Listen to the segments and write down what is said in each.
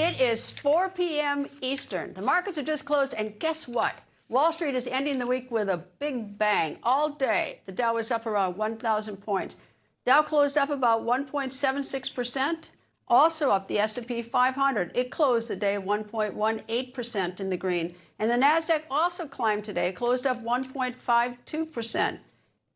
It is 4 p.m. Eastern. The markets have just closed, and guess what? Wall Street is ending the week with a big bang. All day, the Dow was up around 1,000 points. Dow closed up about 1.76%. Also up the S&P 500. It closed the day 1.18% in the green. And the Nasdaq also climbed today, closed up 1.52%.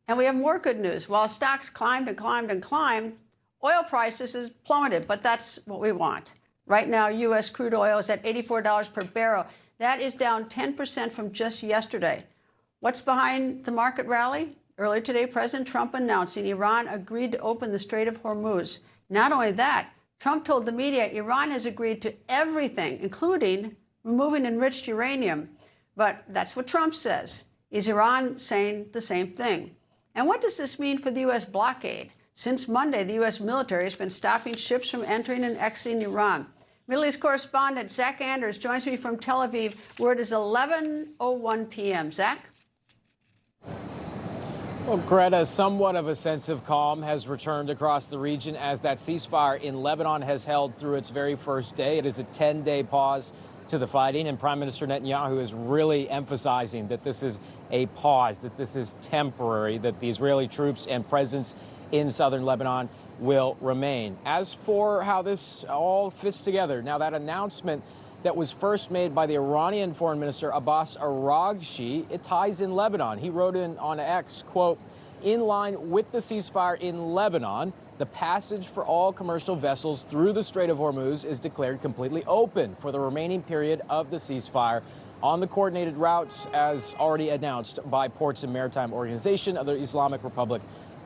And we have more good news. While stocks climbed and climbed and climbed, oil prices has plummeted, but that's what we want. Right now, U.S. crude oil is at $84 per barrel. That is down 10% from just yesterday. What's behind the market rally? Earlier today, President Trump announcing Iran agreed to open the Strait of Hormuz. Not only that, Trump told the media Iran has agreed to everything, including removing enriched uranium. But that's what Trump says. Is Iran saying the same thing? And what does this mean for the U.S. blockade? Since Monday, the U.S. military has been stopping ships from entering and exiting Iran. Middle East correspondent Zach Anders joins me from Tel Aviv, where it is 11:01 p.m. Zach? Well, Greta, somewhat of a sense of calm has returned across the region as that ceasefire in Lebanon has held through its very first day. It is a 10-day pause to the fighting, and Prime Minister Netanyahu is really emphasizing that this is a pause, that this is temporary, that the Israeli troops and presence in southern Lebanon will remain. As for how this all fits together, now that announcement that was first made by the Iranian Foreign Minister Abbas Araghchi, it ties in Lebanon. He wrote in on X, quote, "In line with the ceasefire in Lebanon, the passage for all commercial vessels through the Strait of Hormuz is declared completely open for the remaining period of the ceasefire on the coordinated routes as already announced by Ports and Maritime Organization of the Islamic Republic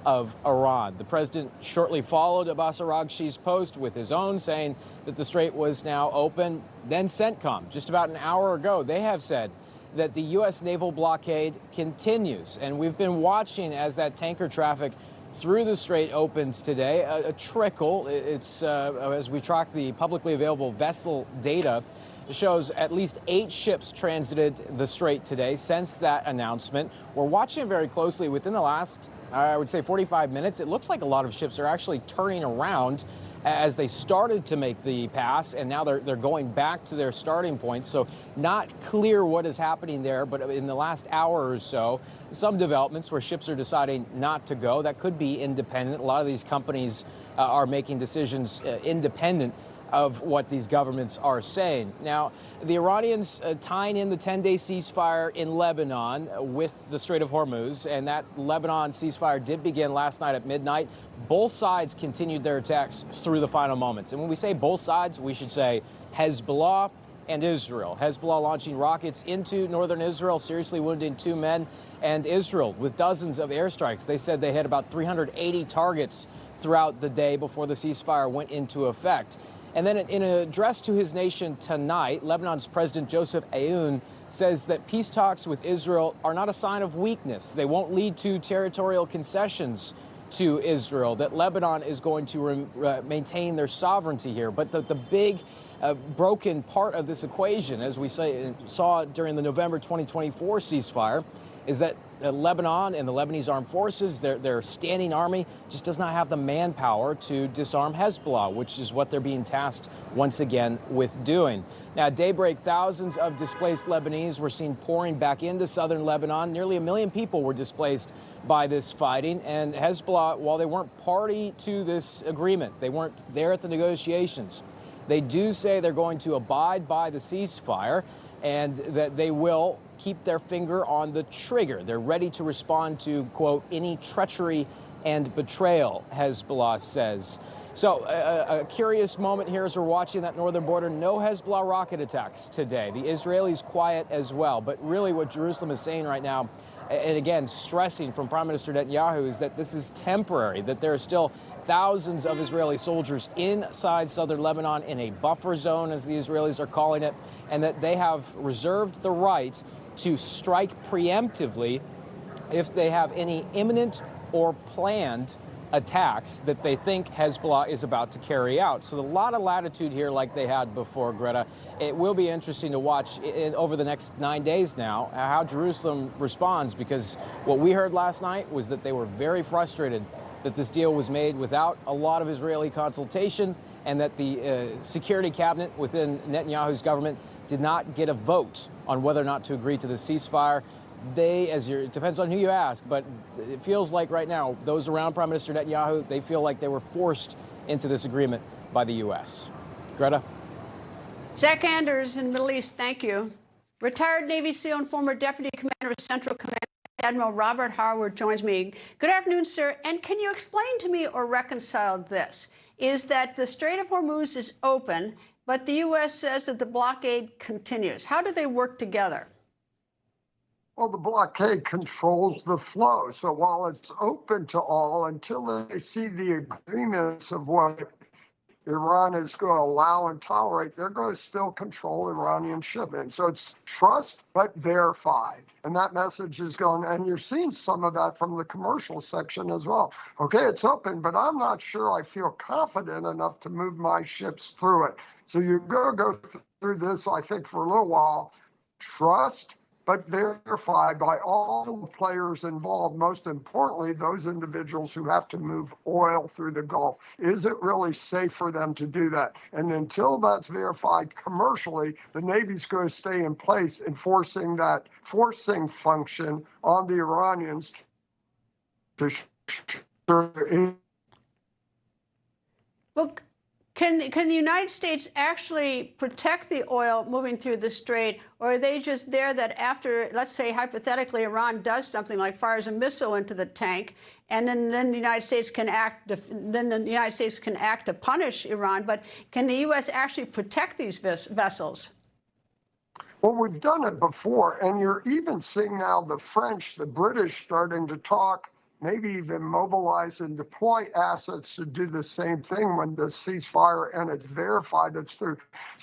of Iran." The president shortly followed Abbas Araghchi's post with his own, saying that the strait was now open. Then CENTCOM, just about an hour ago, they have said that the U.S. naval blockade continues. And we've been watching as that tanker traffic through the strait opens today, a trickle. It's as we track the publicly available vessel data, it shows at least 8 ships transited the strait today since that announcement. We're watching very closely. Within the last, I would say, 45 minutes, it looks like a lot of ships are actually turning around as they started to make the pass, and now they're going back to their starting point. So not clear what is happening there, but in the last hour or so, some developments where ships are deciding not to go. That could be independent. A lot of these companies are making decisions independent of what these governments are saying. Now, the Iranians tying in the 10-day ceasefire in Lebanon with the Strait of Hormuz, and that Lebanon ceasefire did begin last night at midnight. Both sides continued their attacks through the final moments. And when we say both sides, we should say Hezbollah and Israel. Hezbollah launching rockets into northern Israel, seriously wounding 2 men, and Israel with dozens of airstrikes. They said they had about 380 targets throughout the day before the ceasefire went into effect. And then in an address to his nation tonight, Lebanon's President Joseph Aoun says that peace talks with Israel are not a sign of weakness. They won't lead to territorial concessions to Israel, that Lebanon is going to maintain their sovereignty here. But the big broken part of this equation, as we saw during the November 2024 ceasefire, is that Lebanon and the Lebanese armed forces, their standing army, just does not have the manpower to disarm Hezbollah, which is what they're being tasked once again with doing. Now, at daybreak, thousands of displaced Lebanese were seen pouring back into southern Lebanon. Nearly 1 million people were displaced by this fighting. And Hezbollah, while they weren't party to this agreement, they weren't there at the negotiations, they do say they're going to abide by the ceasefire and that they will keep their finger on the trigger. They're ready to respond to, quote, any treachery and betrayal, Hezbollah says. So a curious moment here as we're watching that northern border. No Hezbollah rocket attacks today. The Israelis quiet as well. But really what Jerusalem is saying right now, and again, stressing from Prime Minister Netanyahu, is that this is temporary, that there are still thousands of Israeli soldiers inside southern Lebanon in a buffer zone, as the Israelis are calling it, and that they have reserved the right to strike preemptively if they have any imminent or planned attacks that they think Hezbollah is about to carry out. So a lot of latitude here like they had before, Greta. It will be interesting to watch over the next 9 days now how Jerusalem responds, because what we heard last night was that they were very frustrated that this deal was made without a lot of Israeli consultation and that the security cabinet within Netanyahu's government did not get a vote on whether or not to agree to the ceasefire. It depends on who you ask, but it feels like right now, those around Prime Minister Netanyahu, they feel like they were forced into this agreement by the U.S. Greta? Zach Anders in Middle East, thank you. Retired Navy SEAL and former Deputy Commander of Central Command, Admiral Robert Harward joins me. Good afternoon, sir. And can you explain to me or reconcile this? Is that the Strait of Hormuz is open, but the U.S. says that the blockade continues. How do they work together? Well, the blockade controls the flow. So while it's open to all, until they see the agreements of what Iran is going to allow and tolerate, they're going to still control Iranian shipments. So it's trust but verified. And that message is going, and you're seeing some of that from the commercial section as well. Okay, it's open, but I'm not sure I feel confident enough to move my ships through it. So you're going to go through this, I think, for a little while. Trust but verified by all the players involved, most importantly, those individuals who have to move oil through the Gulf. Is it really safe for them to do that? And until that's verified commercially, the Navy's going to stay in place, enforcing that forcing function on the Iranians to Well, can the United States actually protect the oil moving through the strait, or are they just there that after, let's say, hypothetically, Iran does something like fires a missile into the tank, and then the United States can act, to punish Iran? But can the U.S. actually protect these vessels? Well, we've done it before, and you're even seeing now the French, the British starting to talk, maybe even mobilize and deploy assets to do the same thing when the ceasefire and it's verified it's through.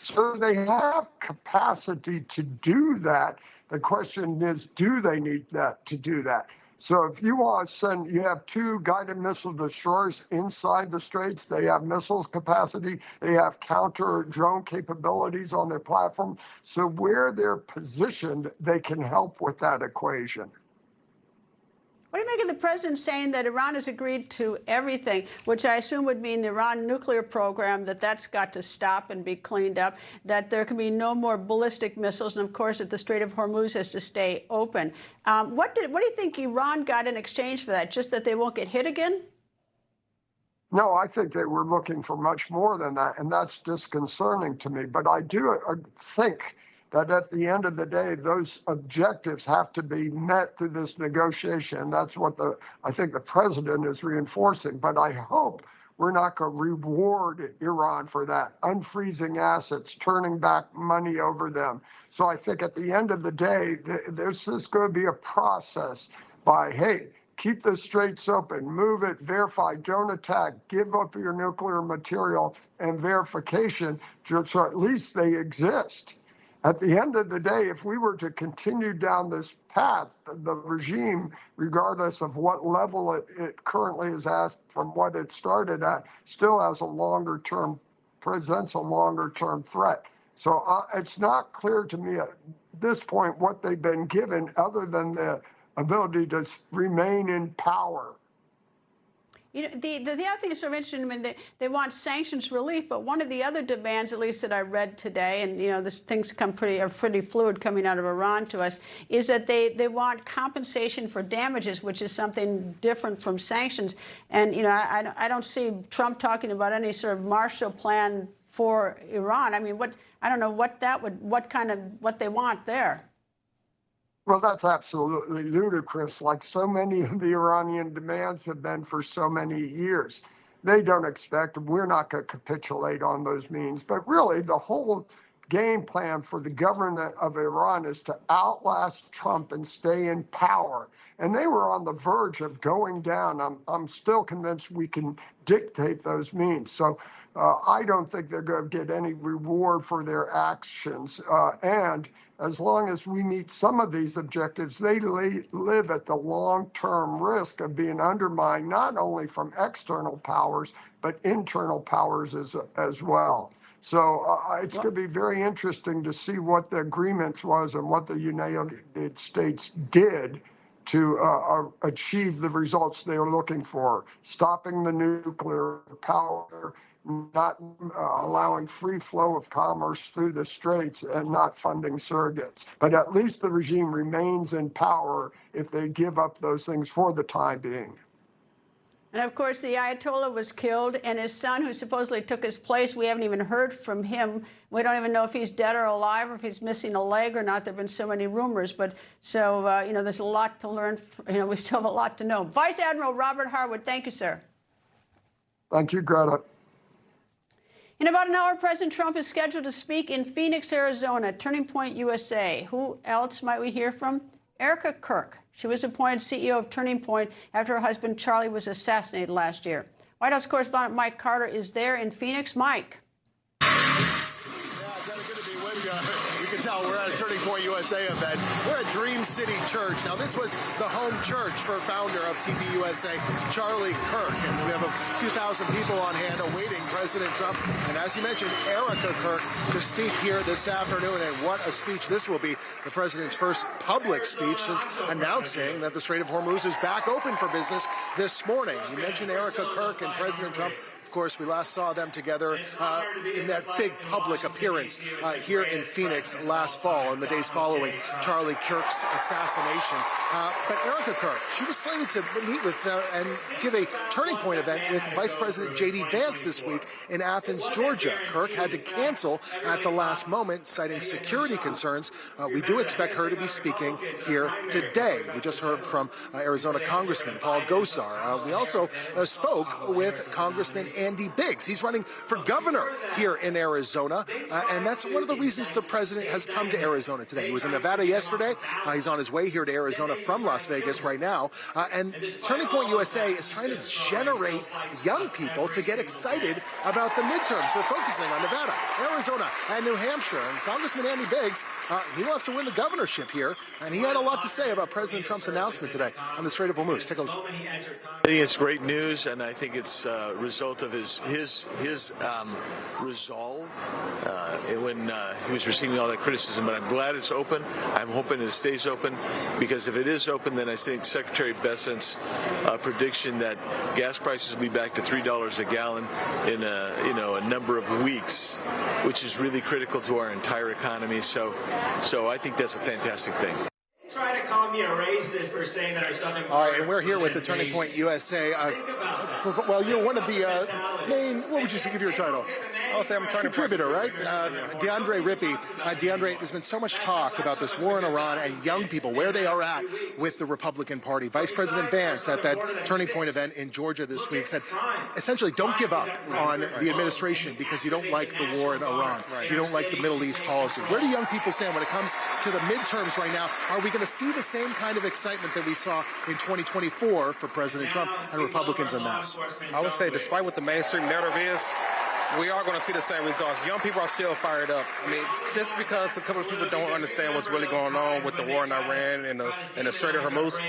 So they have capacity to do that. The question is, do they need that to do that? So if you want to send, you have 2 guided missile destroyers inside the straits. They have missiles capacity. They have counter drone capabilities on their platform. So where they're positioned, they can help with that equation. What do you make of the president saying that Iran has agreed to everything, which I assume would mean the Iran nuclear program, that's got to stop and be cleaned up, that there can be no more ballistic missiles, and of course that the Strait of Hormuz has to stay open. What do you think Iran got in exchange for that? Just that they won't get hit again? No, I think they were looking for much more than that, and that's disconcerting to me. But I do think that at the end of the day, those objectives have to be met through this negotiation. That's what I think the president is reinforcing. But I hope we're not going to reward Iran for that, unfreezing assets, turning back money over them. So I think at the end of the day, there's just going to be a process by, hey, keep the straits open, move it, verify, don't attack, give up your nuclear material and verification, so at least they exist. At the end of the day, if we were to continue down this path, the regime, regardless of what level it currently is at from what it started at, still has presents a longer term threat. So it's not clear to me at this point what they've been given other than the ability to remain in power. You know, the other thing is sort of interesting. I mean, they want sanctions relief, but one of the other demands, at least that I read today, and you know, this things are pretty fluid coming out of Iran to us, is that they want compensation for damages, which is something different from sanctions. And you know, I don't see Trump talking about any sort of Marshall Plan for Iran. I mean, I don't know what they want there. Well, that's absolutely ludicrous, like so many of the Iranian demands have been for so many years. They don't expect, we're not going to capitulate on those means. But really, the whole game plan for the government of Iran is to outlast Trump and stay in power. And they were on the verge of going down. I'm still convinced we can dictate those means. So I don't think they're going to get any reward for their actions. And as long as we meet some of these objectives, they live at the long-term risk of being undermined, not only from external powers, but internal powers as well. So it's going to be very interesting to see what the agreement was and what the United States did to achieve the results they are looking for, stopping the nuclear power, not allowing free flow of commerce through the straits, and not funding surrogates. But at least the regime remains in power if they give up those things for the time being. And of course, the Ayatollah was killed, and his son, who supposedly took his place, we haven't even heard from him. We don't even know if he's dead or alive, or if he's missing a leg or not. There have been so many rumors. But so, there's a lot to learn. We still have a lot to know. Vice Admiral Robert Harward, thank you, sir. Thank you, Greta. In about an hour, President Trump is scheduled to speak in Phoenix, Arizona, Turning Point USA. Who else might we hear from? Erika Kirk. She was appointed CEO of Turning Point after her husband Charlie was assassinated last year. White House correspondent Mike Carter is there in Phoenix. Mike. You can tell we're at a Turning Point USA event. We're at Dream City Church. Now, this was the home church for founder of TPUSA, Charlie Kirk. And we have a few thousand people on hand awaiting President Trump. And as you mentioned, Erika Kirk to speak here this afternoon. And what a speech this will be. The president's first public speech since announcing that the Strait of Hormuz is back open for business this morning. You mentioned Erika Kirk and President Trump. Of course, we last saw them together in that big public appearance here in Phoenix last fall and the days following Charlie Kirk's assassination. But Erika Kirk, she was slated to meet with and give a Turning Point event with Vice President J.D. Vance this week in Athens, Georgia. Kirk had to cancel at the last moment, citing security concerns. We do expect her to be speaking here today. We just heard from Arizona Congressman Paul Gosar. We also spoke with Congressman Andy Biggs. He's running for governor here in Arizona, and that's one of the reasons the president has come to Arizona today. He was in Nevada yesterday. He's on his way here to Arizona from Las Vegas right now, and Turning Point USA is trying to generate young people to get excited about the midterms. They're focusing on Nevada, Arizona, and New Hampshire. And Congressman Andy Biggs, he wants to win the governorship here, and he had a lot to say about President Trump's announcement today on the Strait of Hormuz. Take a listen. I think it's great news, and I think it's a result of his resolve when he was receiving all that criticism. But I'm glad it's open. I'm hoping it stays open, because if it is open, then I think Secretary Bessent's prediction that gas prices will be back to $3 a gallon in a number of weeks, which is really critical to our entire economy. So I think that's a fantastic thing. Try to call me a racist for saying that our southern. All right, and we're here with the Turning Point USA. Well, you're one of the main. What would you give your title? I would say I'm a contributor, right? DeAndre Rippy. DeAndre, there's been so much talk about this war in Iran and young people, where they are at with the Republican Party. Vice President Vance at that Turning Point event in Georgia this week said, essentially, don't give up on the administration because you don't like the war in Iran. You don't like the Middle East policy. Where do young people stand when it comes to the midterms right now? Are we going to see the same kind of excitement that we saw in 2024 for President Trump and Republicans en masse? I would say, despite what the mainstream narrative is, we are going to see the same results. Young people are still fired up. I mean, just because a couple of people don't understand what's really going on with the war in Iran and the Strait of Hormuz,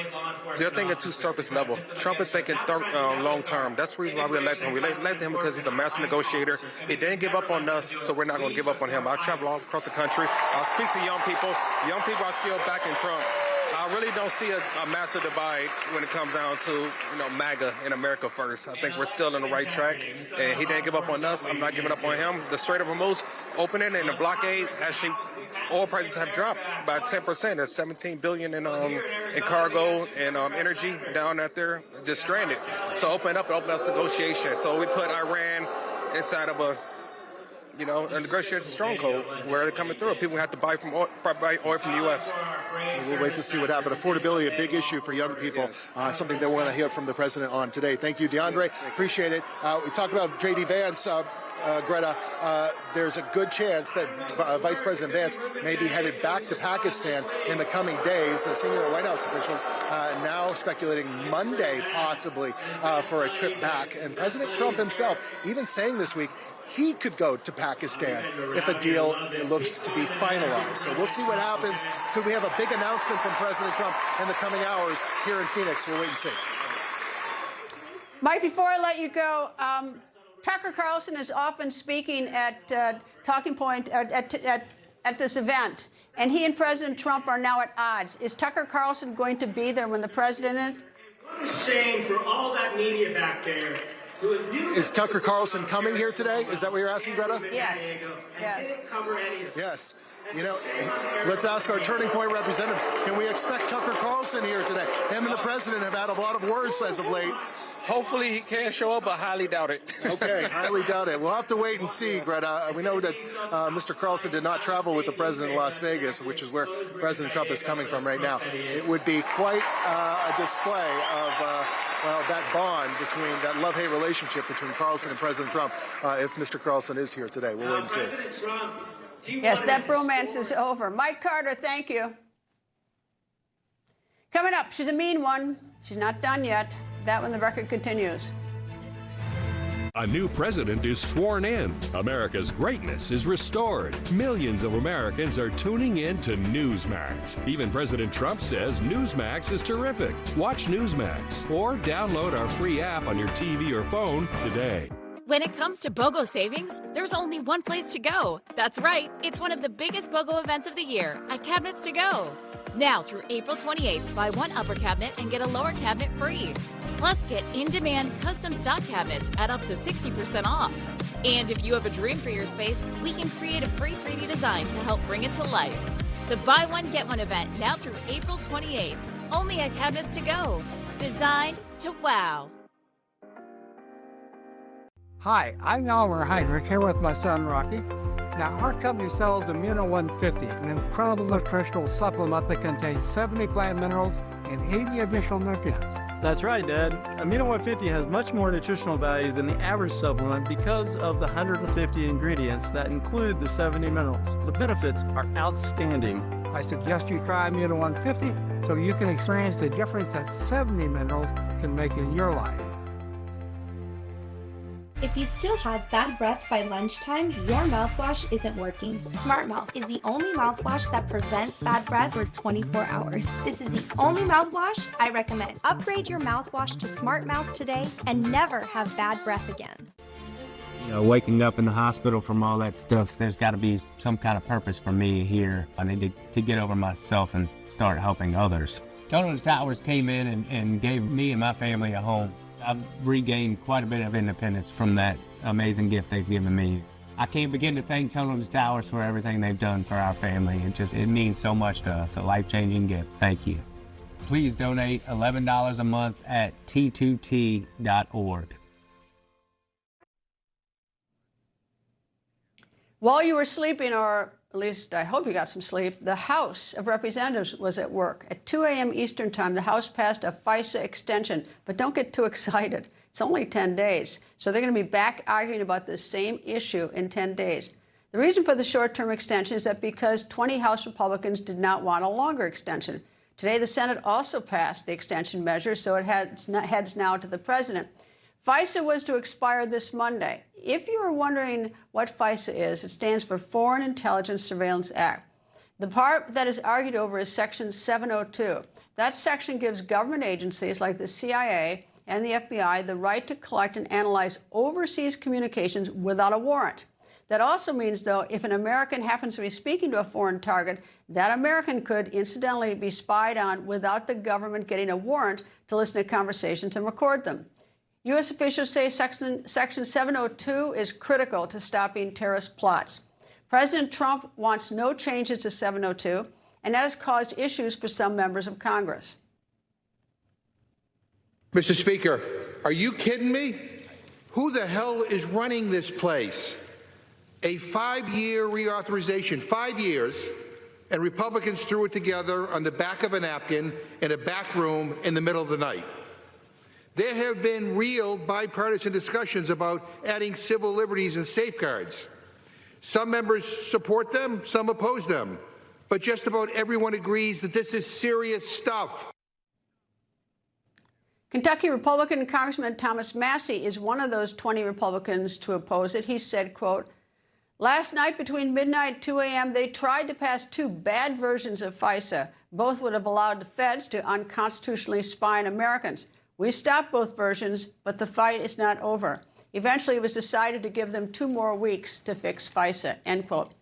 they're thinking too surface level. Trump is thinking long term. That's the reason why we elected him. We elected him because he's a master negotiator. He didn't give up on us, so we're not going to give up on him. I travel all across the country. I'll speak to young people. Young people are still backing Trump. I really don't see a massive divide when it comes down to, MAGA in America first. I think we're still on the right track, and he didn't give up on us. I'm not giving up on him. The Strait of Hormuz opening and the blockade, actually, oil prices have dropped by 10%. There's $17 billion in cargo and energy down out there, just stranded. So open up negotiation. So we put Iran inside of a negotiation stronghold where they're coming through. People have to buy oil from the U.S. We'll wait to see what happens. Affordability, a big issue for young people, something that we're going to hear from the president on today. Thank you, DeAndre. Appreciate it. We talked about J.D. Vance. Greta, there's a good chance that Vice President Vance may be headed back to Pakistan in the coming days. Senior White House officials now speculating Monday possibly for a trip back. And President Trump himself even saying this week he could go to Pakistan if a deal looks to be finalized. So we'll see what happens. Could we have a big announcement from President Trump in the coming hours here in Phoenix? We'll wait and see. Mike, before I let you go, Tucker Carlson is often speaking at Talking Point, at at this event, and he and President Trump are now at odds. Is Tucker Carlson going to be there when the president is? What a shame for all that media back there. Is Tucker Carlson coming here today? Is that what you're asking, Greta? Yes. Yes. Didn't cover any of it. Yes. You know, let's ask our Turning Point representative, can we expect Tucker Carlson here today? Him and the president have had a lot of words as of late. Hopefully he can show up, but highly doubt it. Okay, highly doubt it. We'll have to wait and see, Greta. We know that Mr. Carlson did not travel with the president in Las Vegas, which is where President Trump is coming from right now. It would be quite a display of well, that bond between, that love-hate relationship between Carlson and President Trump if Mr. Carlson is here today. We'll wait and see. President Trump, Yes, that bromance is over. Mike Carter, thank you. Coming up, she's a mean one. She's not done yet. That when the record continues. A new president is sworn in. America's greatness is restored. Millions of Americans are tuning in to Newsmax. Even President Trump says Newsmax is terrific. Watch Newsmax or download our free app on your TV or phone today. When it comes to BOGO savings, there's only one place to go. That's right, it's one of the biggest BOGO events of the year at Cabinets to Go. Now through April 28th, buy one upper cabinet and get a lower cabinet free. Plus, get in-demand custom stock cabinets at up to 60% off. And if you have a dream for your space, we can create a free 3D design to help bring it to life. The Buy One, Get One event now through April 28th, only at Cabinets to Go. Designed to wow. Hi, I'm Elmer Heinrich here with my son Rocky. Now, our company sells Immuno 150, an incredible nutritional supplement that contains 70 plant minerals and 80 additional nutrients. That's right, Dad. Immuno 150 has much more nutritional value than the average supplement because of the 150 ingredients that include the 70 minerals. The benefits are outstanding. I suggest you try Immuno 150 so you can experience the difference that 70 minerals can make in your life. If you still have bad breath by lunchtime, your mouthwash isn't working. Smart Mouth is the only mouthwash that prevents bad breath for 24 hours. This is the only mouthwash I recommend. Upgrade your mouthwash to Smart Mouth today and never have bad breath again. You know, waking up in the hospital from all that stuff, there's got to be some kind of purpose for me here. I need to get over myself and start helping others. Santorum Towers came in and gave me and my family a home. I've regained quite a bit of independence from that amazing gift they've given me. I can't begin to thank Santorum Towers for everything they've done for our family. It means so much to us, a life-changing gift. Thank you. Please donate $11 a month at t2t.org. While you were sleeping, or at least I hope you got some sleep, the House of Representatives was at work. At 2 a.m. Eastern Time, the House passed a FISA extension. But don't get too excited. It's only 10 days. So they're going to be back arguing about this same issue in 10 days. The reason for the short-term extension is that because 20 House Republicans did not want a longer extension. Today, the Senate also passed the extension measure, so it heads now to the president. FISA was to expire this Monday. If you are wondering what FISA is, it stands for Foreign Intelligence Surveillance Act. The part that is argued over is Section 702. That section gives government agencies like the CIA and the FBI the right to collect and analyze overseas communications without a warrant. That also means, though, if an American happens to be speaking to a foreign target, that American could incidentally be spied on without the government getting a warrant to listen to conversations and record them. U.S. officials say Section 702 is critical to stopping terrorist plots. President Trump wants no changes to 702, and that has caused issues for some members of Congress. Mr. Speaker, are you kidding me? Who the hell is running this place? A 5-year reauthorization, 5 years, and Republicans threw it together on the back of a napkin in a back room in the middle of the night. There have been real bipartisan discussions about adding civil liberties and safeguards. Some members support them, some oppose them, but just about everyone agrees that this is serious stuff. Kentucky Republican Congressman Thomas Massey is one of those 20 Republicans to oppose it. He said, quote, "Last night between midnight and 2 a.m., they tried to pass two bad versions of FISA. Both would have allowed the feds to unconstitutionally spy on Americans. We stopped both versions, but the fight is not over. Eventually, it was decided to give them 2 more weeks to fix FISA," end quote.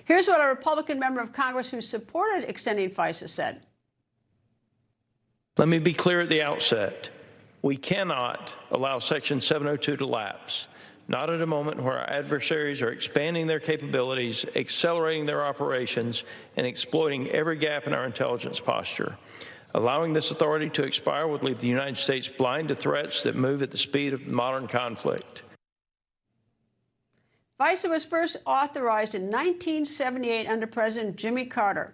Here's what a Republican member of Congress who supported extending FISA said. Let me be clear at the outset. We cannot allow Section 702 to lapse, not at a moment where our adversaries are expanding their capabilities, accelerating their operations, and exploiting every gap in our intelligence posture. Allowing this authority to expire would leave the United States blind to threats that move at the speed of modern conflict. FISA was first authorized in 1978 under President Jimmy Carter.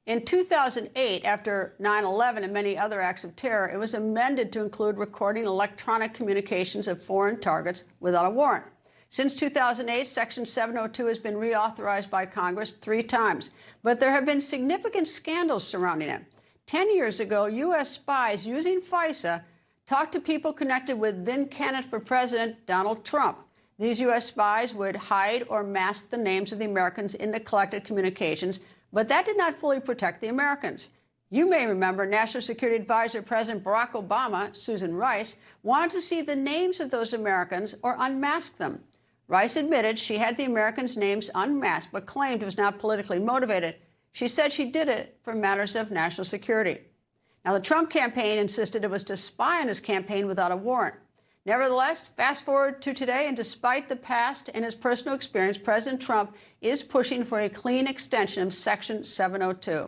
In 2008, after 9/11 and many other acts of terror, it was amended to include recording electronic communications of foreign targets without a warrant. Since 2008, Section 702 has been reauthorized by Congress 3 times, but there have been significant scandals surrounding it. 10 years ago, U.S. spies using FISA talked to people connected with then candidate for president Donald Trump. These U.S. spies would hide or mask the names of the Americans in the collected communications, but that did not fully protect the Americans. You may remember National Security Advisor President Barack Obama, Susan Rice, wanted to see the names of those Americans or unmask them. Rice admitted she had the Americans' names unmasked, but claimed it was not politically motivated. She said she did it for matters of national security. Now, the Trump campaign insisted it was to spy on his campaign without a warrant. Nevertheless, fast forward to today, and despite the past and his personal experience, President Trump is pushing for a clean extension of Section 702.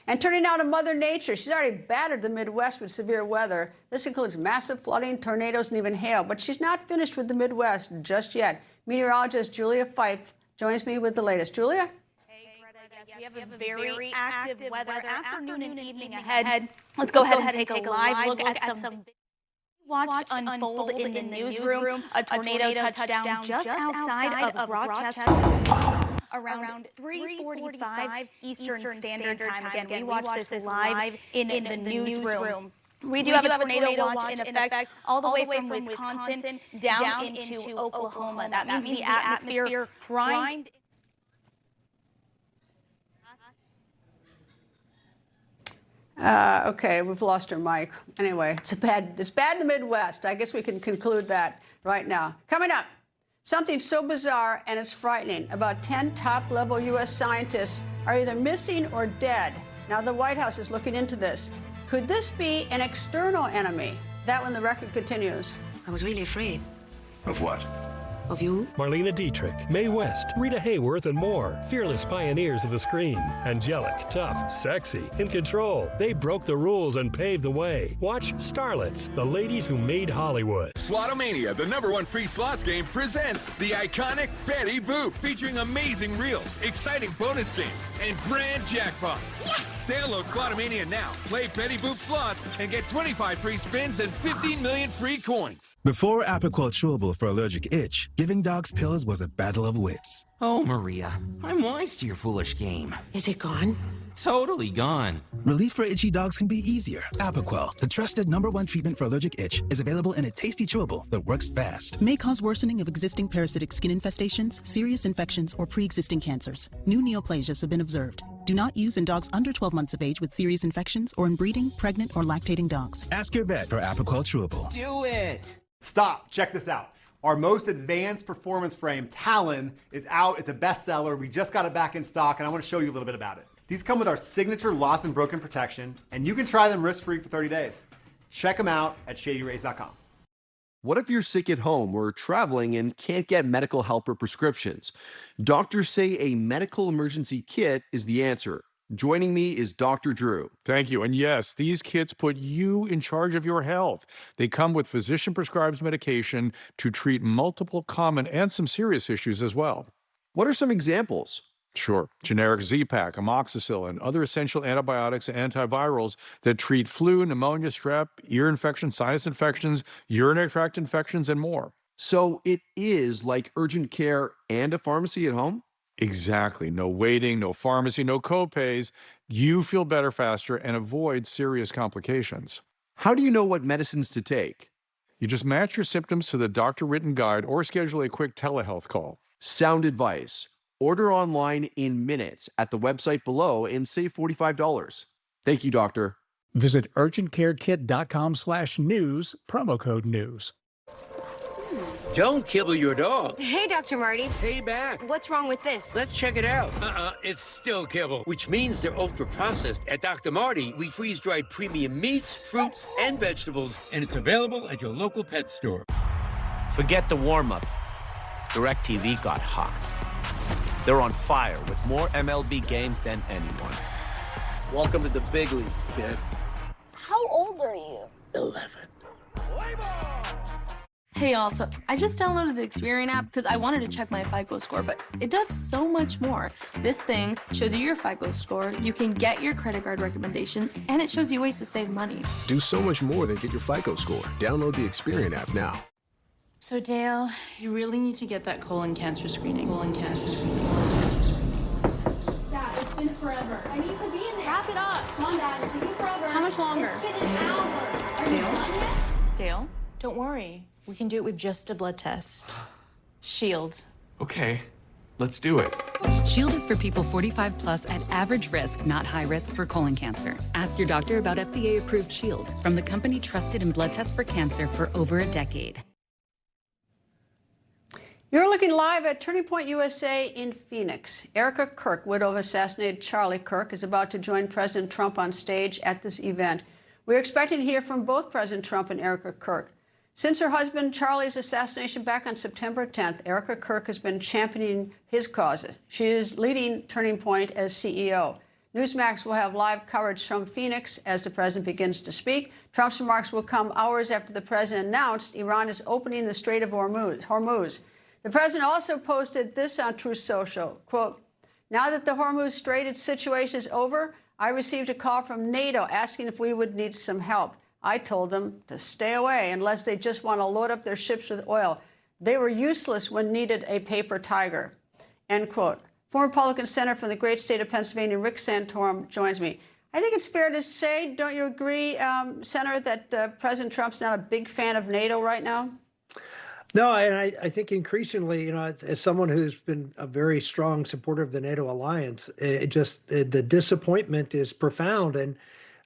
And turning now to Mother Nature, she's already battered the Midwest with severe weather. This includes massive flooding, tornadoes, and even hail. But she's not finished with the Midwest just yet. Meteorologist Julia Fife joins me with the latest. Julia? We have a very active weather afternoon and evening ahead. Let's go ahead and take a live look at some watched unfold in the newsroom. A tornado touched down just outside of Rochester around 3:45 Eastern Standard Time. Again, we watched this live in the newsroom. We do have a tornado watch in effect all the way from Wisconsin down into Oklahoma. That means the atmosphere primed. Okay, we've lost her mic. Anyway, it's bad in the Midwest. I guess we can conclude that right now. Coming up, something so bizarre and it's frightening. About 10 top-level U.S. scientists are either missing or dead. Now, the White House is looking into this. Could this be an external enemy? That when the record continues. I was really afraid. Of what? Of you? Marlena Dietrich, Mae West, Rita Hayworth, and more. Fearless pioneers of the screen. Angelic, tough, sexy, in control. They broke the rules and paved the way. Watch Starlets, the ladies who made Hollywood. Slotomania, the #1 free slots game, presents the iconic Betty Boop, featuring amazing reels, exciting bonus games, and grand jackpots. Yes! Download Slotomania now. Play Betty Boop slots and get 25 free spins and 15 million free coins. Before Apoquel Chewable for allergic itch, giving dogs pills was a battle of wits. Oh, Maria, I'm wise to your foolish game. Is it gone? Totally gone. Relief for itchy dogs can be easier. Apoquel, the trusted #1 treatment for allergic itch, is available in a tasty chewable that works fast. May cause worsening of existing parasitic skin infestations, serious infections, or pre-existing cancers. New neoplasias have been observed. Do not use in dogs under 12 months of age with serious infections or in breeding, pregnant, or lactating dogs. Ask your vet for Apoquel Chewable. Do it! Stop. Check this out. Our most advanced performance frame, Talon, is out. It's a bestseller. We just got it back in stock, and I want to show you a little bit about it. These come with our signature lost and broken protection, and you can try them risk-free for 30 days. Check them out at shadyrays.com. What if you're sick at home or traveling and can't get medical help or prescriptions? Doctors say a medical emergency kit is the answer. Joining me is Dr. Drew. Thank you. And yes, these kits put you in charge of your health. They come with physician-prescribed medication to treat multiple common and some serious issues as well. What are some examples? Sure. Generic Z-Pak, amoxicillin, other essential antibiotics and antivirals that treat flu, pneumonia, strep, ear infections, sinus infections, urinary tract infections, and more. So it is like urgent care and a pharmacy at home? Exactly. No waiting, no pharmacy, no copays. You feel better faster and avoid serious complications. How do you know what medicines to take? You just match your symptoms to the doctor-written guide or schedule a quick telehealth call. Sound advice. Order online in minutes at the website below and save $45. Thank you, doctor. Visit urgentcarekit.com/news, promo code news. Don't kibble your dog. Hey, Dr. Marty. Hey, back. What's wrong with this? Let's check it out. It's still kibble, which means they're ultra-processed. At Dr. Marty, we freeze-dried premium meats, fruits, and vegetables, and it's available at your local pet store. Forget the warm-up. DirecTV got hot. They're on fire with more MLB games than anyone. Welcome to the big leagues, kid. How old are you? 11. Hey, y'all, so I just downloaded the Experian app because I wanted to check my FICO score, but it does so much more. This thing shows you your FICO score, you can get your credit card recommendations, and it shows you ways to save money. Do so much more than get your FICO score. Download the Experian app now. So, Dale, you really need to get that colon cancer screening. Dad, it's been forever. I need to be in there. Wrap it up. Come on, Dad. It's taking forever. How much longer? It's been an hour. Are you done yet? Dale, don't worry. We can do it with just a blood test. Shield. Okay, let's do it. Shield is for people 45 plus at average risk, not high risk for colon cancer. Ask your doctor about FDA-approved Shield from the company trusted in blood tests for cancer for over a decade. You're looking live at Turning Point USA in Phoenix. Erika Kirk, widow of assassinated Charlie Kirk, is about to join President Trump on stage at this event. We're expecting to hear from both President Trump and Erika Kirk. Since her husband Charlie's assassination back on September 10th, Erika Kirk has been championing his causes. She is leading Turning Point as CEO. Newsmax will have live coverage from Phoenix as the president begins to speak. Trump's remarks will come hours after the president announced Iran is opening the Strait of Hormuz. The president also posted this on Truth Social, quote, "Now that the Hormuz Strait situation is over, I received a call from NATO asking if we would need some help. I told them to stay away unless they just want to load up their ships with oil. They were useless when needed a paper tiger," end quote. Former Republican Senator from the great state of Pennsylvania, Rick Santorum, joins me. I think it's fair to say, don't you agree, Senator, that President Trump's not a big fan of NATO right now? No, and I think increasingly, you know, as someone who's been a very strong supporter of the NATO alliance, the disappointment is profound. And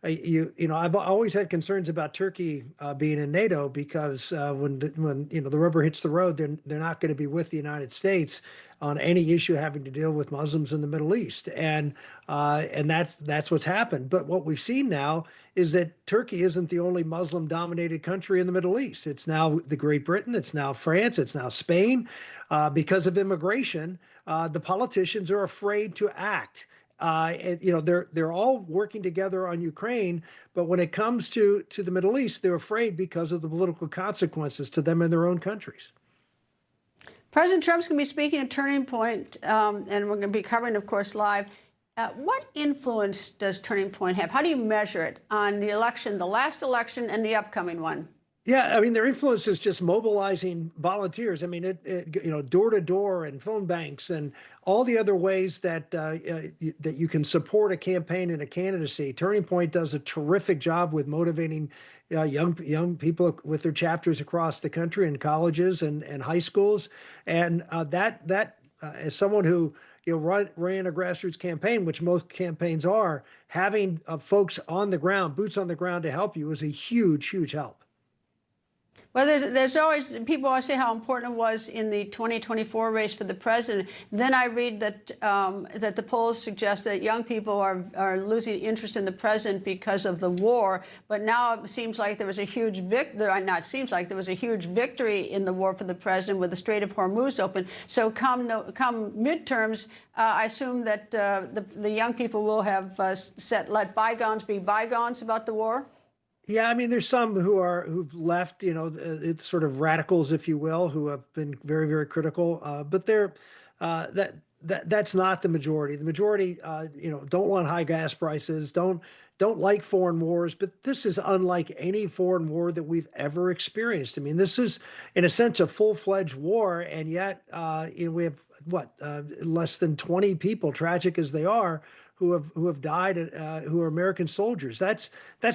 you know, I've always had concerns about Turkey being in NATO because when you know the rubber hits the road, they're not going to be with the United States on any issue having to deal with Muslims in the Middle East, and that's what's happened. But what we've seen now is that Turkey isn't the only Muslim-dominated country in the Middle East. It's now the Great Britain, it's now France, it's now Spain. Because of immigration, the politicians are afraid to act. And, you know, they're all working together on Ukraine, but when it comes to the Middle East, they're afraid because of the political consequences to them in their own countries. President Trump's going to be speaking at Turning Point, and we're going to be covering, of course, live. What influence does Turning Point have? How do you measure it on the election, the last election, and the upcoming one? Yeah, I mean, their influence is just mobilizing volunteers. I mean, you know, door to door and phone banks and all the other ways that that you can support a campaign and a candidacy. Turning Point does a terrific job with motivating young people with their chapters across the country in colleges and high schools. And that as someone who ran a grassroots campaign, which most campaigns are, having folks on the ground, boots on the ground to help you is a huge, huge help. Well, there's always, people always say how important it was in the 2024 race for the president. Then I read that that the polls suggest that young people are losing interest in the president because of the war. But now it seems like there was a huge victory in the war for the president with the Strait of Hormuz open. So come midterms, I assume that the young people will have let bygones be bygones about the war. Yeah, I mean, there's some who've left, you know, it's sort of radicals, if you will, who have been very, very critical. But that's not the majority. The majority, you know, don't want high gas prices, don't like foreign wars. But this is unlike any foreign war that we've ever experienced. I mean, this is, in a sense, a full-fledged war, and yet, you know, we have less than 20 people, tragic as they are, who have died, who are American soldiers. That's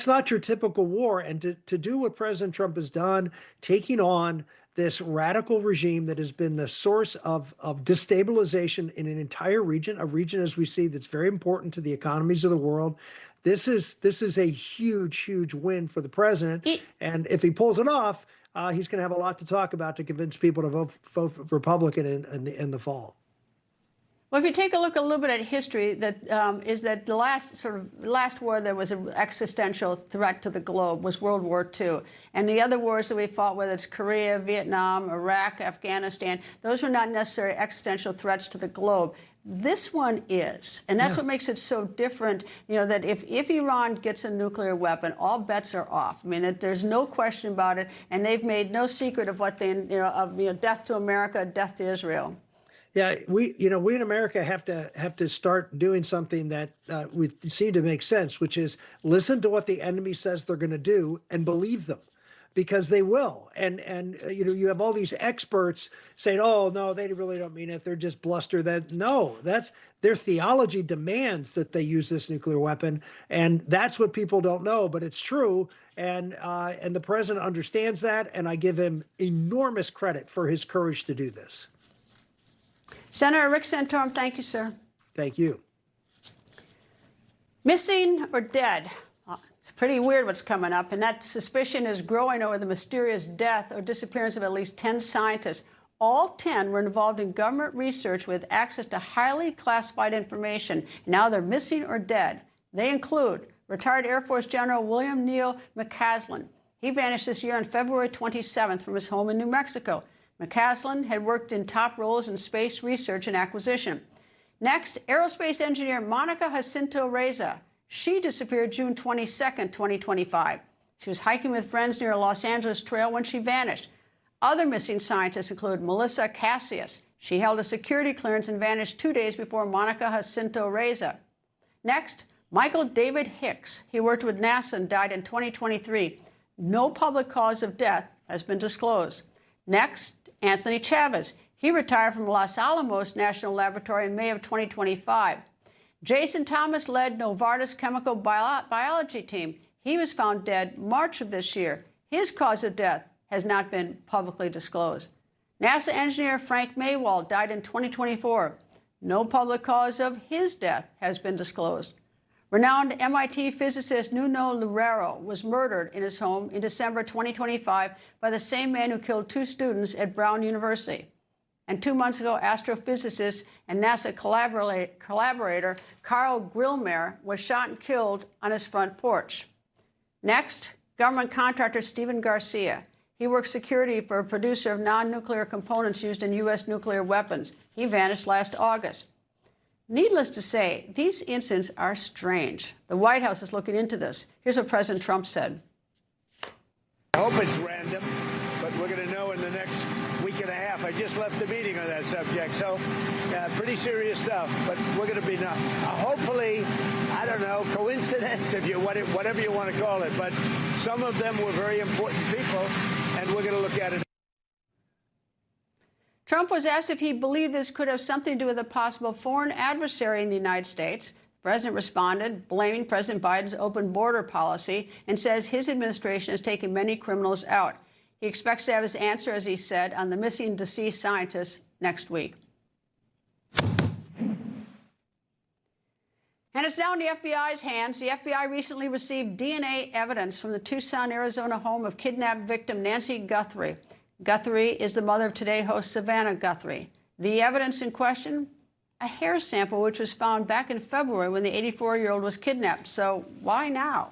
not your typical war. And to do what President Trump has done, taking on this radical regime that has been the source of destabilization in an entire region, a region, as we see, that's very important to the economies of the world. This is a huge, huge win for the president. And if he pulls it off, he's going to have a lot to talk about to convince people to vote Republican in the fall. Well, if you take a look a little bit at history, that is that the last war that was an existential threat to the globe was World War II. And the other wars that we fought, whether it's Korea, Vietnam, Iraq, Afghanistan, those were not necessarily existential threats to the globe. This one is, and that's what makes it so different, that if Iran gets a nuclear weapon, all bets are off. I mean, there's no question about it, and they've made no secret of what they, death to America, death to Israel. Yeah, we in America have to start doing something that we seem to make sense, which is listen to what the enemy says they're going to do and believe them, because they will. And you have all these experts saying, "Oh no, they really don't mean it. They're just bluster." That's their theology demands that they use this nuclear weapon, and that's what people don't know, but it's true. And the president understands that, and I give him enormous credit for his courage to do this. Senator Rick Santorum, thank you, sir. Thank you. Missing or dead? It's pretty weird what's coming up, and that suspicion is growing over the mysterious death or disappearance of at least 10 scientists. All 10 were involved in government research with access to highly classified information. Now they're missing or dead. They include retired Air Force General William Neal McCaslin. He vanished this year on February 27th from his home in New Mexico. McCaslin had worked in top roles in space research and acquisition. Next, aerospace engineer Monica Jacinto Reza. She disappeared June 22nd, 2025. She was hiking with friends near a Los Angeles trail when she vanished. Other missing scientists include Melissa Cassius. She held a security clearance and vanished 2 days before Monica Jacinto Reza. Next, Michael David Hicks. He worked with NASA and died in 2023. No public cause of death has been disclosed. Next, Anthony Chavez. He retired from Los Alamos National Laboratory in May of 2025. Jason Thomas led Novartis chemical biology team. He was found dead March of this year. His cause of death has not been publicly disclosed. NASA engineer Frank Maywald died in 2024. No public cause of his death has been disclosed. Renowned MIT physicist Nuno Loureiro was murdered in his home in December 2025 by the same man who killed 2 students at Brown University. And 2 months ago, astrophysicist and NASA collaborator Carl Grillmeyer was shot and killed on his front porch. Next, government contractor Stephen Garcia. He worked security for a producer of non-nuclear components used in U.S. nuclear weapons. He vanished last August. Needless to say, these incidents are strange. The White House is looking into this. Here's what President Trump said. I hope it's random, but we're going to know in the next week and a half. I just left a meeting on that subject, so pretty serious stuff. But we're going to be hopefully, I don't know, coincidence, if you whatever you want to call it. But some of them were very important people, and we're going to look at it. Trump was asked if he believed this could have something to do with a possible foreign adversary in the United States. The president responded, blaming President Biden's open border policy, and says his administration has taken many criminals out. He expects to have his answer, as he said, on the missing deceased scientists next week. And it's now in the FBI's hands. The FBI recently received DNA evidence from the Tucson, Arizona home of kidnapped victim Nancy Guthrie. Guthrie is the mother of Today host Savannah Guthrie. The evidence in question? A hair sample which was found back in February when the 84-year-old was kidnapped. So why now?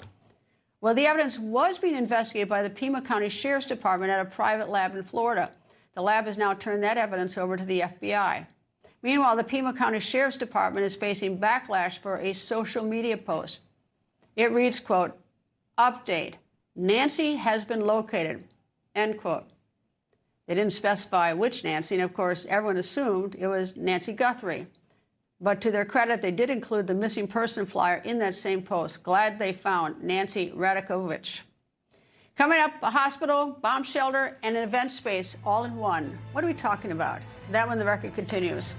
Well, the evidence was being investigated by the Pima County Sheriff's Department at a private lab in Florida. The lab has now turned that evidence over to the FBI. Meanwhile, the Pima County Sheriff's Department is facing backlash for a social media post. It reads, quote, "Update, Nancy has been located," end quote. They didn't specify which Nancy, and of course, everyone assumed it was Nancy Guthrie. But to their credit, they did include the missing person flyer in that same post. Glad they found Nancy Radakovich. Coming up, a hospital, bomb shelter, and an event space all in one. What are we talking about? That when the record continues.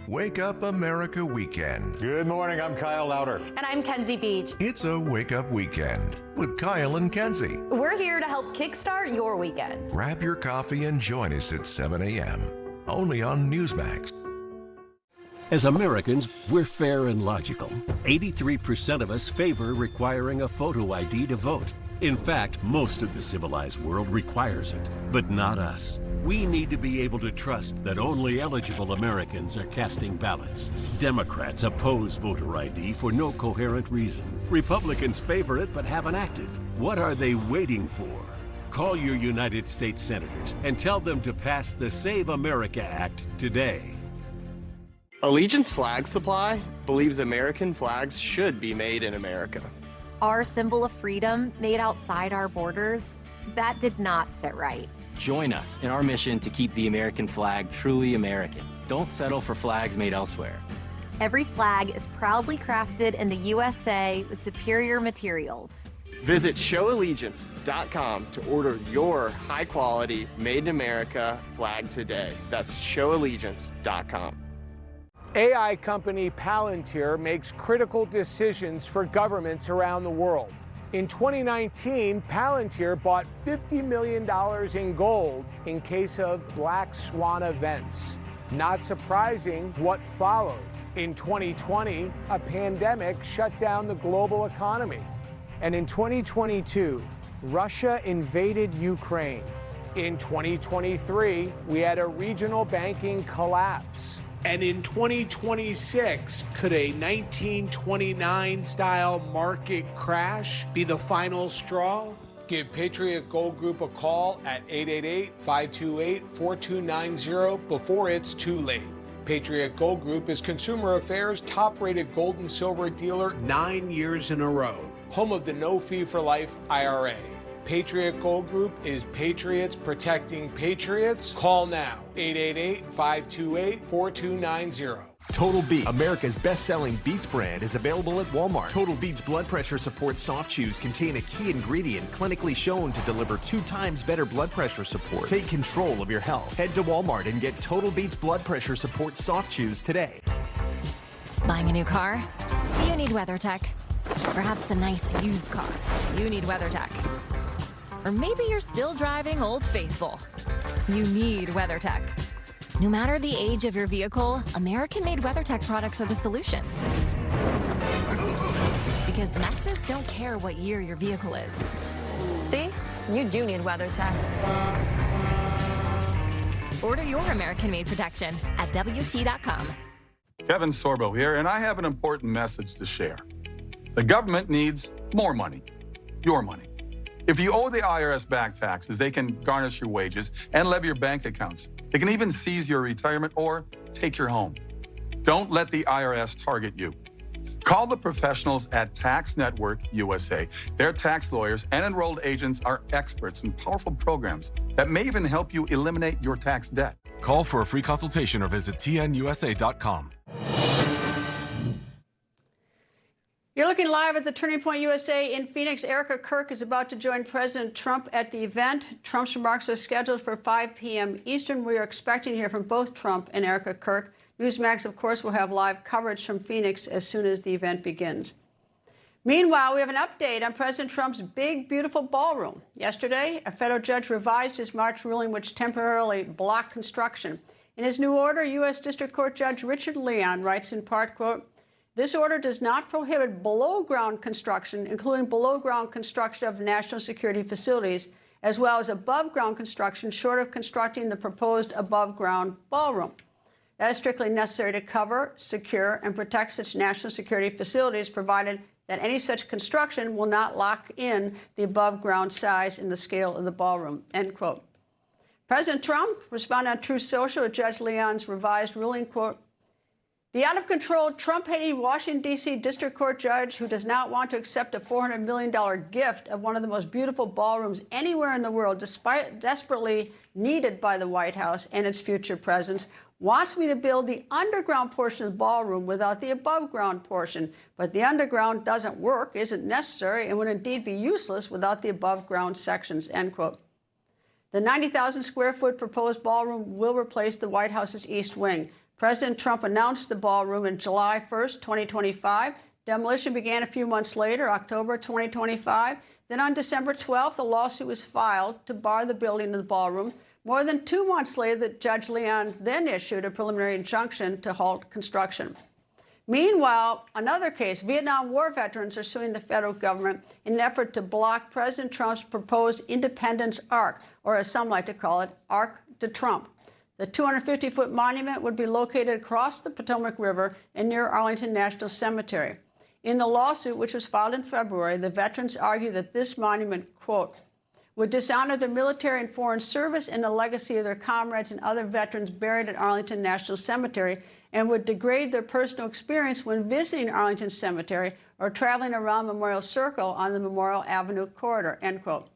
Wake Up America Weekend. Good morning, I'm Kyle Lauder. And I'm Kenzie Beach. It's a Wake Up Weekend with Kyle and Kenzie. We're here to help kickstart your weekend. Grab your coffee and join us at 7 a.m. only on Newsmax. As Americans, we're fair and logical. 83% of us favor requiring a photo ID to vote. In fact, most of the civilized world requires it, but not us. We need to be able to trust that only eligible Americans are casting ballots. Democrats oppose voter ID for no coherent reason. Republicans favor it but haven't acted. What are they waiting for? Call your United States senators and tell them to pass the Save America Act today. Allegiance Flag Supply believes American flags should be made in America. Our symbol of freedom made outside our borders, that did not sit right. Join us in our mission to keep the American flag truly American. Don't settle for flags made elsewhere. Every flag is proudly crafted in the USA with superior materials. Visit showallegiance.com to order your high-quality, made-in-America flag today. That's showallegiance.com. AI company Palantir makes critical decisions for governments around the world. In 2019, Palantir bought $50 million in gold in case of black swan events. Not surprising what followed. In 2020, a pandemic shut down the global economy. And in 2022, Russia invaded Ukraine. In 2023, we had a regional banking collapse. And in 2026, could a 1929-style market crash be the final straw? Give Patriot Gold Group a call at 888-528-4290 before it's too late. Patriot Gold Group is Consumer Affairs' top-rated gold and silver dealer 9 years in a row. Home of the No Fee for Life IRA. Patriot Gold Group is patriots protecting patriots. Call now, 888-528-4290. Total Beats, America's best-selling Beats brand, is available at Walmart. Total Beats blood pressure support soft chews contain a key ingredient clinically shown to deliver 2 times better blood pressure support. Take control of your health. Head to Walmart and get Total Beats blood pressure support soft chews today. Buying a new car? You need WeatherTech. Perhaps a nice used car. You need WeatherTech. Or maybe you're still driving Old Faithful. You need WeatherTech. No matter the age of your vehicle, American-made WeatherTech products are the solution. Because messes don't care what year your vehicle is. See? You do need WeatherTech. Order your American-made protection at WT.com. Kevin Sorbo here, and I have an important message to share. The government needs more money. Your money. If you owe the IRS back taxes, they can garnish your wages and levy your bank accounts. They can even seize your retirement or take your home. Don't let the IRS target you. Call the professionals at Tax Network USA. Their tax lawyers and enrolled agents are experts in powerful programs that may even help you eliminate your tax debt. Call for a free consultation or visit tnusa.com. You're looking live at the Turning Point USA in Phoenix. Erika Kirk is about to join President Trump at the event. Trump's remarks are scheduled for 5 p.m. Eastern. We are expecting to hear from both Trump and Erika Kirk. Newsmax, of course, will have live coverage from Phoenix as soon as the event begins. Meanwhile, we have an update on President Trump's big, beautiful ballroom. Yesterday, a federal judge revised his March ruling, which temporarily blocked construction. In his new order, U.S. District Court Judge Richard Leon writes in part, quote, "This order does not prohibit below-ground construction, including below-ground construction of national security facilities, as well as above-ground construction, short of constructing the proposed above-ground ballroom. That is strictly necessary to cover, secure, and protect such national security facilities, provided that any such construction will not lock in the above-ground size and the scale of the ballroom," end quote. President Trump responded on Truth Social to Judge Leon's revised ruling, quote, "The out-of-control, Trump-hating Washington, D.C. District Court judge who does not want to accept a $400 million gift of one of the most beautiful ballrooms anywhere in the world, despite desperately needed by the White House and its future presidents, wants me to build the underground portion of the ballroom without the above-ground portion. But the underground doesn't work, isn't necessary, and would indeed be useless without the above-ground sections," end quote. The 90,000-square-foot proposed ballroom will replace the White House's East Wing. President Trump announced the ballroom in July 1st, 2025. Demolition began a few months later, October 2025. Then on December 12th, a lawsuit was filed to bar the building of the ballroom. More than 2 months later, Judge Leon then issued a preliminary injunction to halt construction. Meanwhile, another case, Vietnam War veterans are suing the federal government in an effort to block President Trump's proposed Independence Arc, or as some like to call it, Arc de Trump. The 250-foot monument would be located across the Potomac River and near Arlington National Cemetery. In the lawsuit, which was filed in February, the veterans argue that this monument, quote, would dishonor the military and foreign service and the legacy of their comrades and other veterans buried at Arlington National Cemetery, and would degrade their personal experience when visiting Arlington Cemetery or traveling around Memorial Circle on the Memorial Avenue corridor, end quote.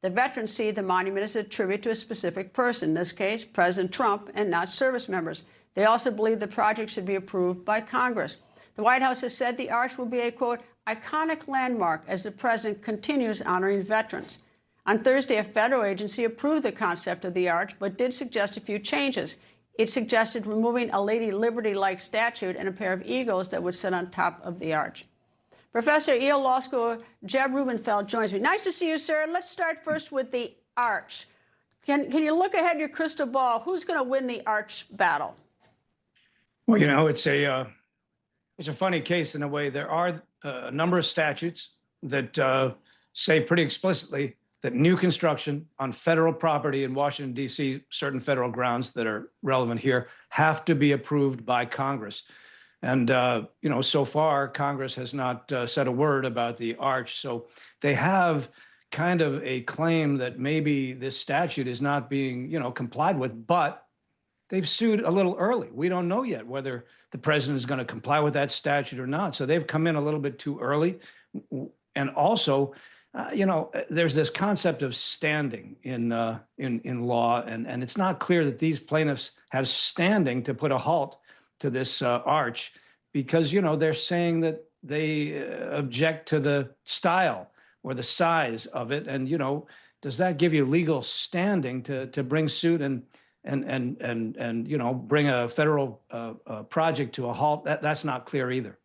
The veterans see the monument as a tribute to a specific person, in this case, President Trump, and not service members. They also believe the project should be approved by Congress. The White House has said the arch will be a, quote, iconic landmark as the president continues honoring veterans. On Thursday, a federal agency approved the concept of the arch, but did suggest a few changes. It suggested removing a Lady Liberty-like statue and a pair of eagles that would sit on top of the arch. Professor at Yale Law School Jed Rubenfeld joins me. Nice to see you, sir. Let's start first with the arch. Can you look ahead in your crystal ball? Who's going to win the arch battle? Well, you know, it's a funny case in a way. There are a number of statutes that say pretty explicitly that new construction on federal property in Washington, D.C., certain federal grounds that are relevant here, have to be approved by Congress. And, you know, so far, Congress has not said a word about the arch. So they have kind of a claim that maybe this statute is not being, you know, complied with, but they've sued a little early. We don't know yet whether the president is going to comply with that statute or not. So they've come in a little bit too early. And also, you know, there's this concept of standing in law, and it's not clear that these plaintiffs have standing to put a halt to this arch because, you know, they're saying that they object to the style or the size of it. And, you know, does that give you legal standing to bring suit and you know, bring a federal project to a halt? That's not clear either.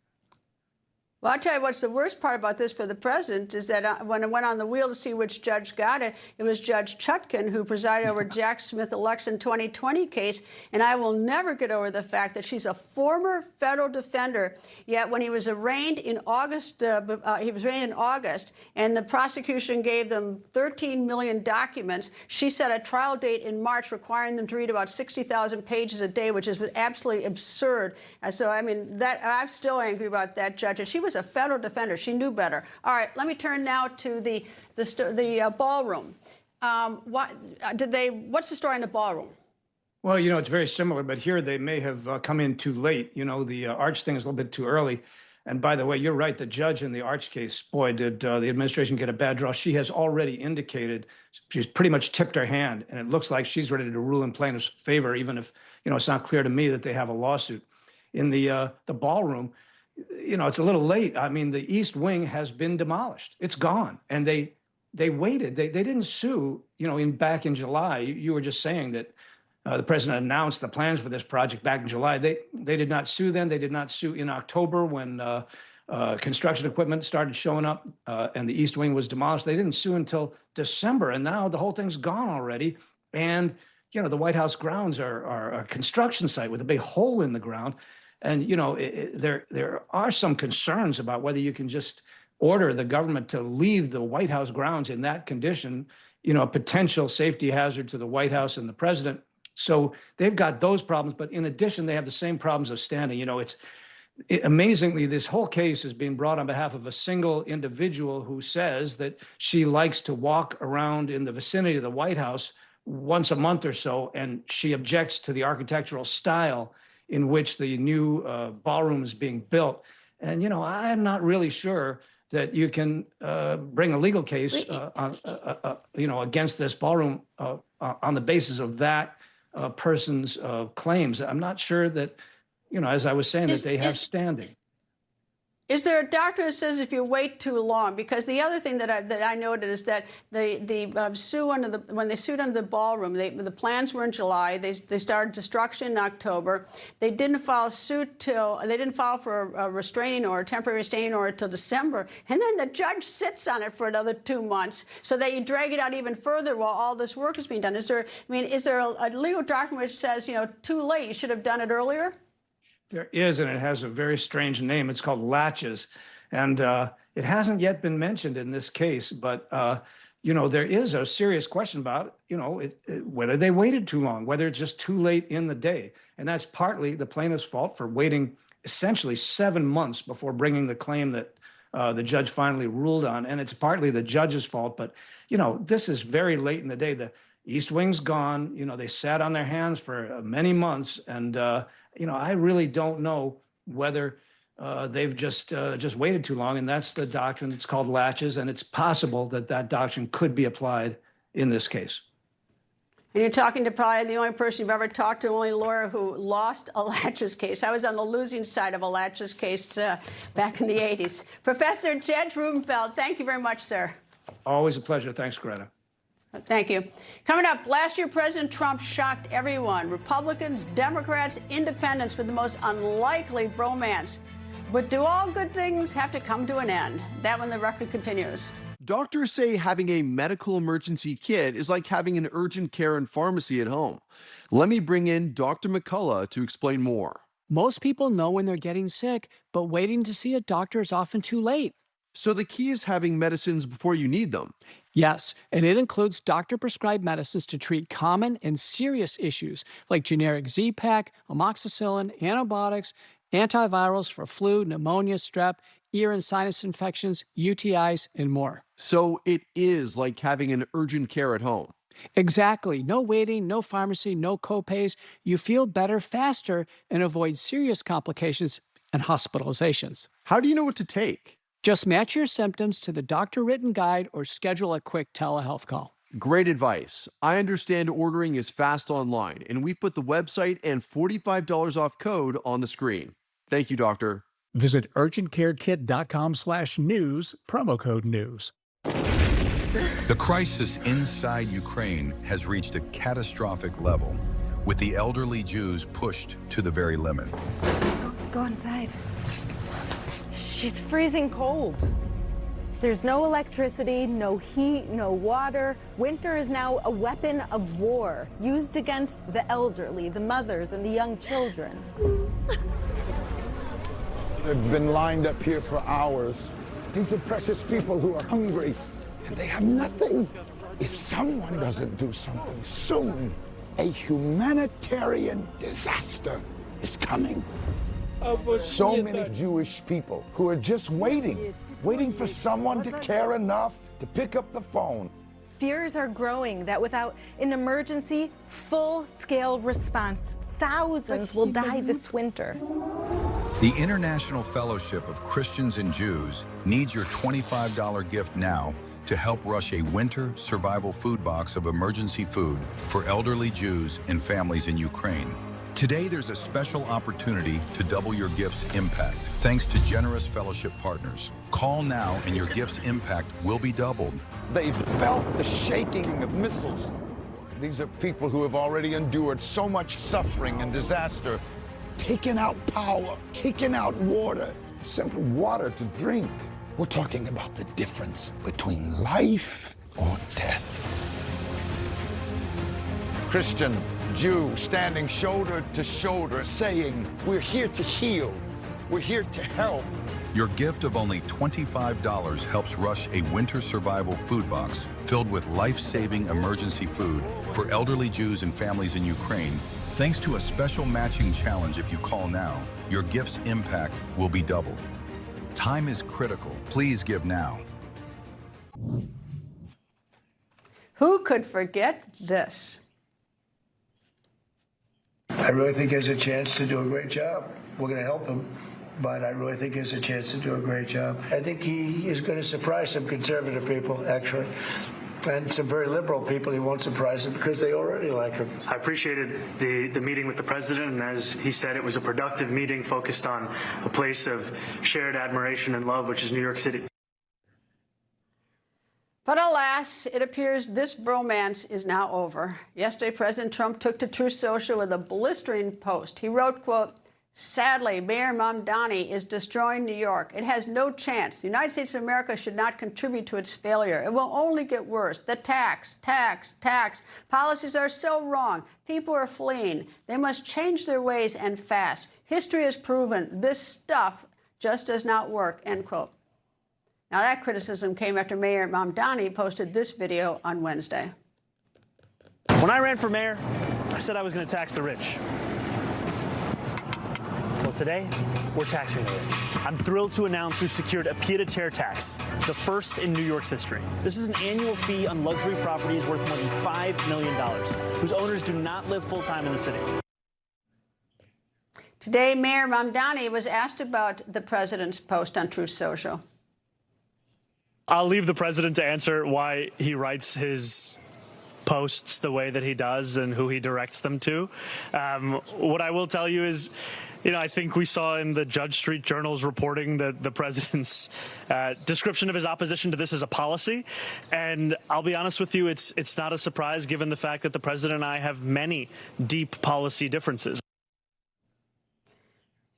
Well, I'll tell you what's the worst part about this for the president is that when it went on the wheel to see which judge got it, it was Judge Chutkan who presided over Jack Smith election 2020 case. And I will never get over the fact that she's a former federal defender. Yet when he was arraigned in August, and the prosecution gave them 13 million documents, she set a trial date in March requiring them to read about 60,000 pages a day, which is absolutely absurd. And so, I mean, I'm still angry about that judge. And she was a federal defender. She knew better. All right, let me turn now to the ballroom. What's the story in the ballroom? Well, you know, it's very similar, but here they may have come in too late. You know, the arch thing is a little bit too early. And by the way, you're right. The judge in the arch case, boy, did the administration get a bad draw. She has already indicated she's pretty much tipped her hand, and it looks like she's ready to rule in plaintiff's favor, even if, you know, it's not clear to me that they have a lawsuit. In the ballroom, you know, it's a little late. I mean, the East Wing has been demolished. It's gone. And they waited. They didn't sue, you know, back in July. You were just saying that the president announced the plans for this project back in July. They did not sue then. They did not sue in October when construction equipment started showing up and the East Wing was demolished. They didn't sue until December. And now the whole thing's gone already. And, you know, the White House grounds are a construction site with a big hole in the ground. And, you know, there are some concerns about whether you can just order the government to leave the White House grounds in that condition, you know, a potential safety hazard to the White House and the president. So they've got those problems. But in addition, they have the same problems of standing. You know, amazingly, this whole case is being brought on behalf of a single individual who says that she likes to walk around in the vicinity of the White House once a month or so, and she objects to the architectural style in which the new ballroom is being built. And, you know, I'm not really sure that you can bring a legal case, you know, against this ballroom on the basis of that person's claims. I'm not sure that, you know, as I was saying, that they have standing. Is there a doctrine that says if you wait too long? Because the other thing that I noted is that when they sued under the ballroom, the plans were in July. They started destruction in October. They didn't file for a restraining order, temporary restraining order, till December. And then the judge sits on it for another 2 months, so that you drag it out even further while all this work is being done. Is there a legal doctrine which says, you know, too late? You should have done it earlier? There is, and it has a very strange name. It's called latches. And it hasn't yet been mentioned in this case, but, there is a serious question about, whether they waited too long, whether it's just too late in the day. And that's partly the plaintiff's fault for waiting essentially 7 months before bringing the claim that the judge finally ruled on. And it's partly the judge's fault. But, this is very late in the day. The East Wing's gone. They sat on their hands for many months. And, I really don't know whether they've just waited too long. And that's the doctrine that's called latches. And it's possible that that doctrine could be applied in this case. And you're talking to probably the only person you've ever talked to, only lawyer who lost a latches case. I was on the losing side of a latches case back in the 80s. Professor Jed Rubenfeld, thank you very much, sir. Always a pleasure. Thanks, Greta. Thank you. Coming up, last year, President Trump shocked everyone. Republicans, Democrats, independents with the most unlikely bromance. But do all good things have to come to an end? That when the record continues. Doctors say having a medical emergency kit is like having an urgent care and pharmacy at home. Let me bring in Dr. McCullough to explain more. Most people know when they're getting sick, but waiting to see a doctor is often too late. So the key is having medicines before you need them. Yes, and it includes doctor-prescribed medicines to treat common and serious issues like generic Z-Pak, amoxicillin, antibiotics, antivirals for flu, pneumonia, strep, ear and sinus infections, UTIs, and more. So it is like having an urgent care at home. Exactly. No waiting, no pharmacy, no copays. You feel better faster and avoid serious complications and hospitalizations. How do you know what to take? Just match your symptoms to the doctor-written guide or schedule a quick telehealth call. Great advice. I understand ordering is fast online, and we've put the website and $45 off code on the screen. Thank you, doctor. Visit urgentcarekit.com/news, promo code news. The crisis inside Ukraine has reached a catastrophic level, with the elderly Jews pushed to the very limit. Go inside. She's freezing cold. There's no electricity, no heat, no water. Winter is now a weapon of war used against the elderly, the mothers, and the young children. They've been lined up here for hours. These are precious people who are hungry, and they have nothing. If someone doesn't do something soon, a humanitarian disaster is coming. So many Jewish people who are just waiting for someone to care enough to pick up the phone. Fears are growing that without an emergency, full-scale response, thousands will die this winter. The International Fellowship of Christians and Jews needs your $25 gift now to help rush a winter survival food box of emergency food for elderly Jews and families in Ukraine. Today, there's a special opportunity to double your gift's impact, thanks to generous fellowship partners. Call now and your gift's impact will be doubled. They've felt the shaking of missiles. These are people who have already endured so much suffering and disaster, taken out power, taken out water, simple water to drink. We're talking about the difference between life or death. Christian, Jew, standing shoulder to shoulder, saying, we're here to heal, we're here to help. Your gift of only $25 helps rush a winter survival food box filled with life-saving emergency food for elderly Jews and families in Ukraine. Thanks to a special matching challenge, if you call now, your gift's impact will be doubled. Time is critical. Please give now. Who could forget this? I really think he has a chance to do a great job. We're going to help him, but I really think he has a chance to do a great job. I think he is going to surprise some conservative people, actually, and some very liberal people. He won't surprise them because they already like him. I appreciated the meeting with the president, and as he said, it was a productive meeting focused on a place of shared admiration and love, which is New York City. But alas, it appears this bromance is now over. Yesterday, President Trump took to Truth Social with a blistering post. He wrote, quote, Sadly, Mayor Mamdani is destroying New York. It has no chance. The United States of America should not contribute to its failure. It will only get worse. The tax. Policies are so wrong. People are fleeing. They must change their ways and fast. History has proven this stuff just does not work, end quote. Now that criticism came after Mayor Mamdani posted this video on Wednesday. When I ran for mayor, I said I was going to tax the rich. Well, today, we're taxing the rich. I'm thrilled to announce we've secured a pied-à-terre tax, the first in New York's history. This is an annual fee on luxury properties worth more than $5 million, whose owners do not live full-time in the city. Today, Mayor Mamdani was asked about the president's post on Truth Social. I'll leave the president to answer why he writes his posts the way that he does and who he directs them to. What I will tell you is, I think we saw in the Judge Street Journal's reporting that the president's description of his opposition to this as a policy. And I'll be honest with you, it's not a surprise given the fact that the president and I have many deep policy differences.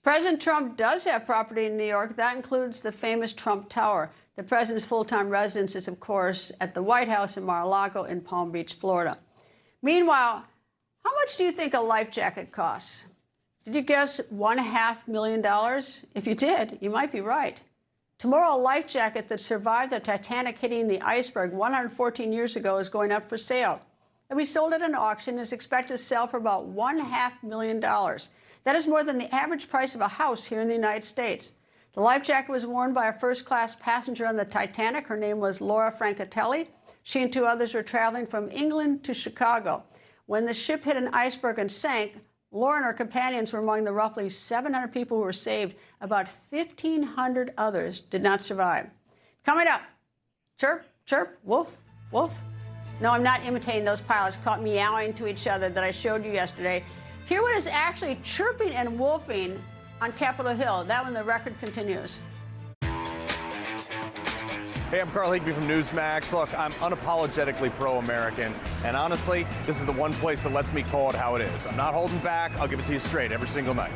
President Trump does have property in New York. That includes the famous Trump Tower. The president's full-time residence is, of course, at the White House in Mar-a-Lago in Palm Beach, Florida. Meanwhile, how much do you think a life jacket costs? Did you guess $1.5 million? If you did, you might be right. Tomorrow, a life jacket that survived the Titanic hitting the iceberg 114 years ago is going up for sale. It'll be sold at an auction and is expected to sell for about $1.5 million. That is more than the average price of a house here in the United States. The life jacket was worn by a first-class passenger on the Titanic. Her name was Laura Francatelli. She and two others were traveling from England to Chicago. When the ship hit an iceberg and sank, Laura and her companions were among the roughly 700 people who were saved. About 1,500 others did not survive. Coming up, chirp, chirp, woof, woof. No, I'm not imitating those pilots caught meowing to each other that I showed you yesterday. Hear what is actually chirping and woofing on Capitol Hill. That one, the record continues. Hey, I'm Carl Higby from Newsmax. Look, I'm unapologetically pro-American, and honestly, this is the one place that lets me call it how it is. I'm not holding back. I'll give it to you straight every single night.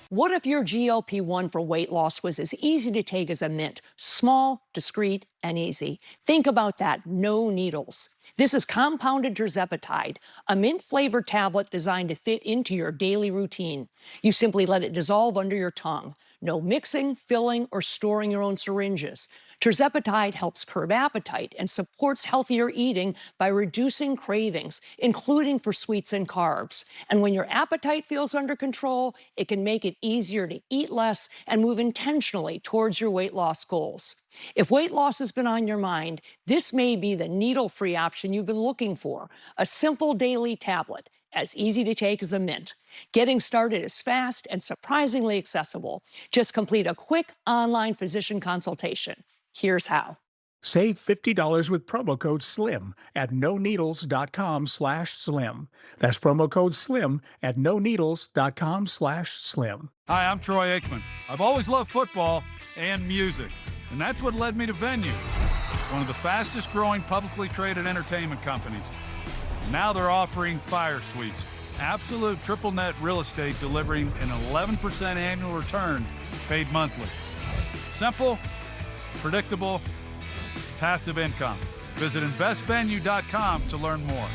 What if your GLP-1 for weight loss was as easy to take as a mint? Small, discreet, and easy. Think about that. No needles. This is compounded tirzepatide, a mint-flavored tablet designed to fit into your daily routine. You simply let it dissolve under your tongue. No mixing, filling, or storing your own syringes. Tirzepatide helps curb appetite and supports healthier eating by reducing cravings, including for sweets and carbs. And when your appetite feels under control, it can make it easier to eat less and move intentionally towards your weight loss goals. If weight loss has been on your mind, this may be the needle-free option you've been looking for. A simple daily tablet, as easy to take as a mint. Getting started is fast and surprisingly accessible. Just complete a quick online physician consultation. Here's how. Save $50 with promo code SLIM at noneedles.com/slim. That's promo code SLIM at noneedles.com/slim. Hi, I'm Troy Aikman. I've always loved football and music, and that's what led me to Venue, one of the fastest growing publicly traded entertainment companies. Now they're offering Fire Suites, absolute triple net real estate delivering an 11% annual return paid monthly. Simple, predictable, passive income. Visit investvenue.com to learn more.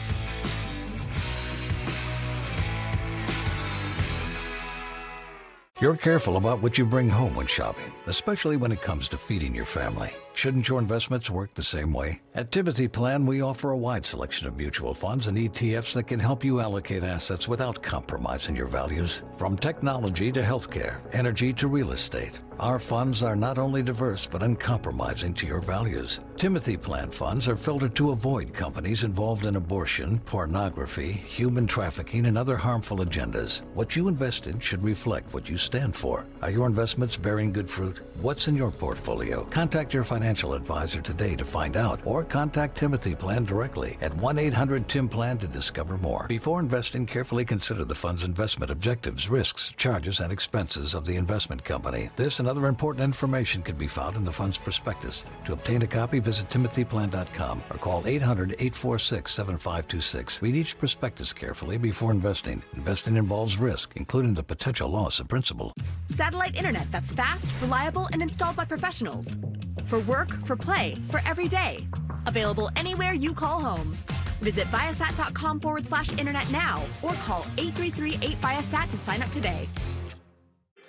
You're careful about what you bring home when shopping, especially when it comes to feeding your family. Shouldn't your investments work the same way? At Timothy Plan, we offer a wide selection of mutual funds and ETFs that can help you allocate assets without compromising your values. From technology to healthcare, energy to real estate, our funds are not only diverse but uncompromising to your values. Timothy Plan funds are filtered to avoid companies involved in abortion, pornography, human trafficking, and other harmful agendas. What you invest in should reflect what you stand for. Are your investments bearing good fruit? What's in your portfolio? Contact your financial financial advisor today to find out, or contact Timothy Plan directly at 1-800-TIM-PLAN to discover more. Before investing, carefully consider the fund's investment objectives, risks, charges, and expenses of the investment company. This and other important information can be found in the fund's prospectus. To obtain a copy, visit timothyplan.com or call 800-846-7526. Read each prospectus carefully before investing. Investing involves risk, including the potential loss of principal. Satellite internet that's fast, reliable, and installed by professionals. For work, for play, for every day. Available anywhere you call home. Visit Viasat.com/internet now or call 833-8Viasat to sign up today.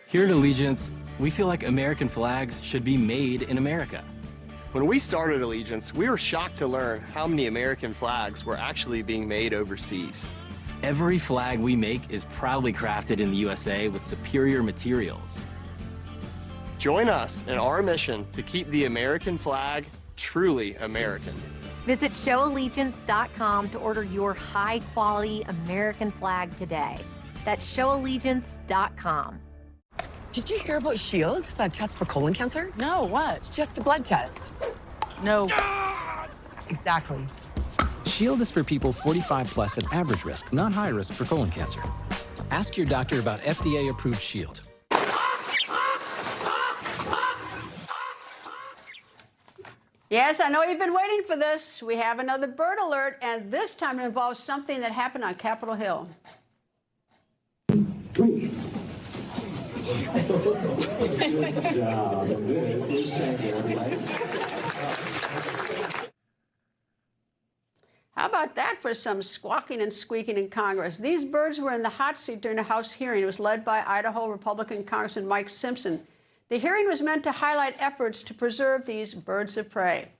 Here at Allegiance, we feel like American flags should be made in America. When we started Allegiance, we were shocked to learn how many American flags were actually being made overseas. Every flag we make is proudly crafted in the USA with superior materials. Join us in our mission to keep the American flag truly American. Visit showallegiance.com to order your high-quality American flag today. That's showallegiance.com. Did you hear about SHIELD, that test for colon cancer? No, what? It's just a blood test. No. Exactly. SHIELD is for people 45 plus at average risk, not high risk for colon cancer. Ask your doctor about FDA-approved SHIELD. Yes, I know you've been waiting for this. We have another bird alert, and this time it involves something that happened on Capitol Hill. How about that for some squawking and squeaking in Congress? These birds were in the hot seat during a House hearing. It was led by Idaho Republican Congressman Mike Simpson. The hearing was meant to highlight efforts to preserve these birds of prey.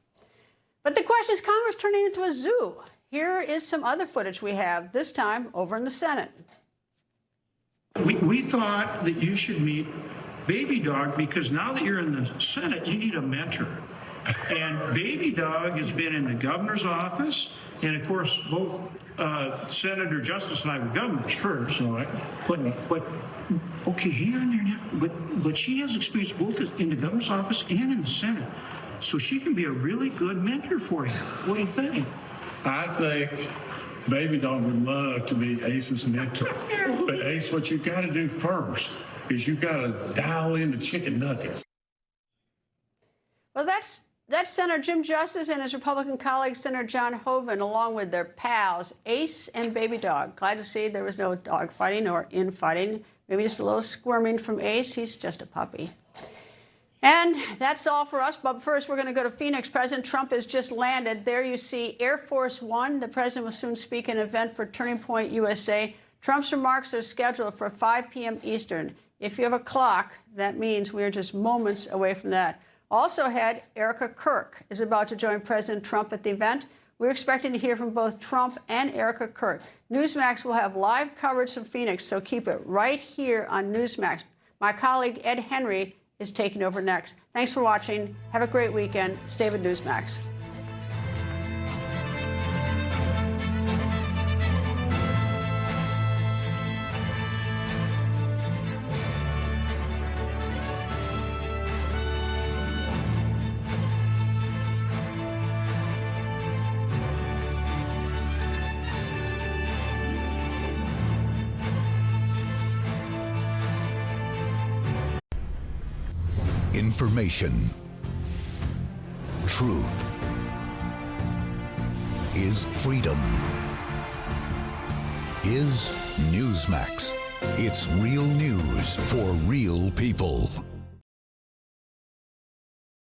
But the question is, Congress turning into a zoo? Here is some other footage we have, this time over in the Senate. We thought that you should meet Baby Dog because now that you're in the Senate, you need a mentor. And Baby Dog has been in the governor's office, and of course, both Senator Justice and I were governors first. So but okay, hang on there now. But she has experience both in the governor's office and in the Senate, so she can be a really good mentor for you. What do you think? I think Baby Dog would love to be Ace's mentor. But Ace, what you got to do first is you got to dial in the chicken nuggets. Well, that's Senator Jim Justice and his Republican colleague, Senator John Hoeven, along with their pals, Ace and Baby Dog. Glad to see there was no dog fighting or infighting. Maybe just a little squirming from Ace. He's just a puppy. And that's all for us. But first, we're going to go to Phoenix. President Trump has just landed. There you see Air Force One. The president will soon speak at an event for Turning Point USA. Trump's remarks are scheduled for 5 p.m. Eastern. If you have a clock, that means we're just moments away from that. Also ahead, Erika Kirk is about to join President Trump at the event. We're expecting to hear from both Trump and Erika Kirk. Newsmax will have live coverage from Phoenix, so keep it right here on Newsmax. My colleague Ed Henry is taking over next. Thanks for watching. Have a great weekend. Stay with Newsmax. Information. Truth is freedom. Is Newsmax. It's real news for real people.